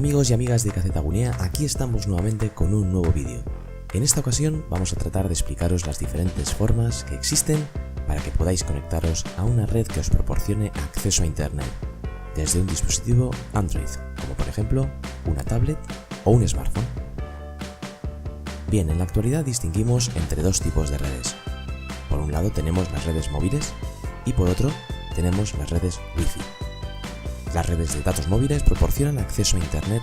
Amigos y amigas de Cacetagunea, aquí estamos nuevamente con un nuevo vídeo. En esta ocasión vamos a tratar de explicaros las diferentes formas que existen para que podáis conectaros a una red que os proporcione acceso a Internet, desde un dispositivo Android, como por ejemplo una tablet o un smartphone. Bien, en la actualidad distinguimos entre dos tipos de redes. Por un lado tenemos las redes móviles y por otro tenemos las redes Wi-Fi. Las redes de datos móviles proporcionan acceso a Internet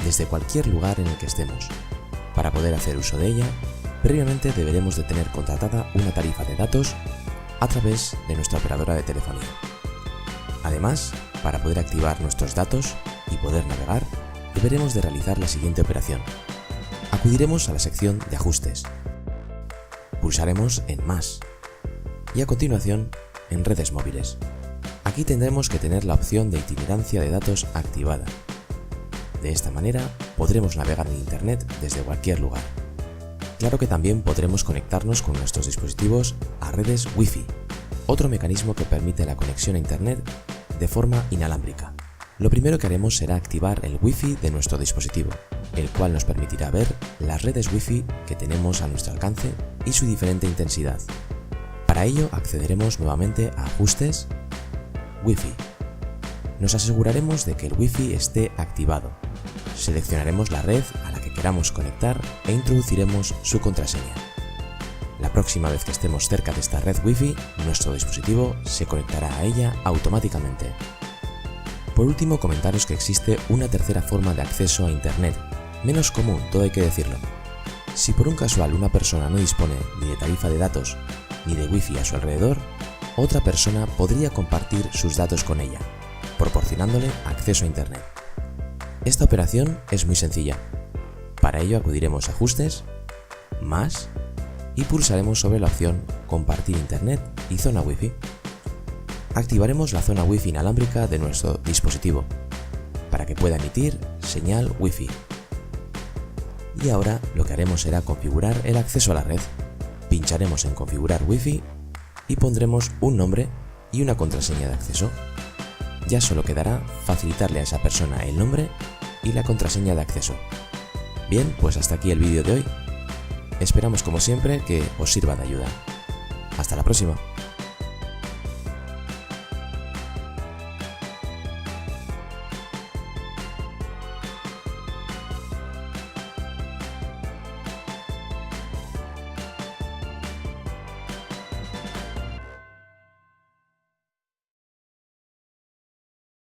desde cualquier lugar en el que estemos. Para poder hacer uso de ella, previamente deberemos de tener contratada una tarifa de datos a través de nuestra operadora de telefonía. Además, para poder activar nuestros datos y poder navegar, deberemos de realizar la siguiente operación. Acudiremos a la sección de ajustes. Pulsaremos en Más y a continuación en Redes móviles. Aquí tendremos que tener la opción de itinerancia de datos activada. De esta manera podremos navegar en Internet desde cualquier lugar. Claro que también podremos conectarnos con nuestros dispositivos a redes Wi-Fi, otro mecanismo que permite la conexión a Internet de forma inalámbrica. Lo primero que haremos será activar el Wi-Fi de nuestro dispositivo, el cual nos permitirá ver las redes Wi-Fi que tenemos a nuestro alcance y su diferente intensidad. Para ello accederemos nuevamente a Ajustes, Wi-Fi. Nos aseguraremos de que el Wi-Fi esté activado. Seleccionaremos la red a la que queramos conectar e introduciremos su contraseña. La próxima vez que estemos cerca de esta red Wi-Fi, nuestro dispositivo se conectará a ella automáticamente. Por último, comentaros que existe una tercera forma de acceso a Internet, menos común, todo hay que decirlo. Si por un casual una persona no dispone ni de tarifa de datos ni de Wi-Fi a su alrededor, otra persona podría compartir sus datos con ella, proporcionándole acceso a Internet. Esta operación es muy sencilla. Para ello acudiremos a Ajustes, Más y pulsaremos sobre la opción Compartir Internet y Zona Wi-Fi. Activaremos la zona Wi-Fi inalámbrica de nuestro dispositivo para que pueda emitir señal Wi-Fi. Y ahora lo que haremos será configurar el acceso a la red. Pincharemos en Configurar Wi-Fi y pondremos un nombre y una contraseña de acceso. Ya solo quedará facilitarle a esa persona el nombre y la contraseña de acceso. Bien, pues hasta aquí el vídeo de hoy. Esperamos como siempre que os sirva de ayuda. Hasta la próxima.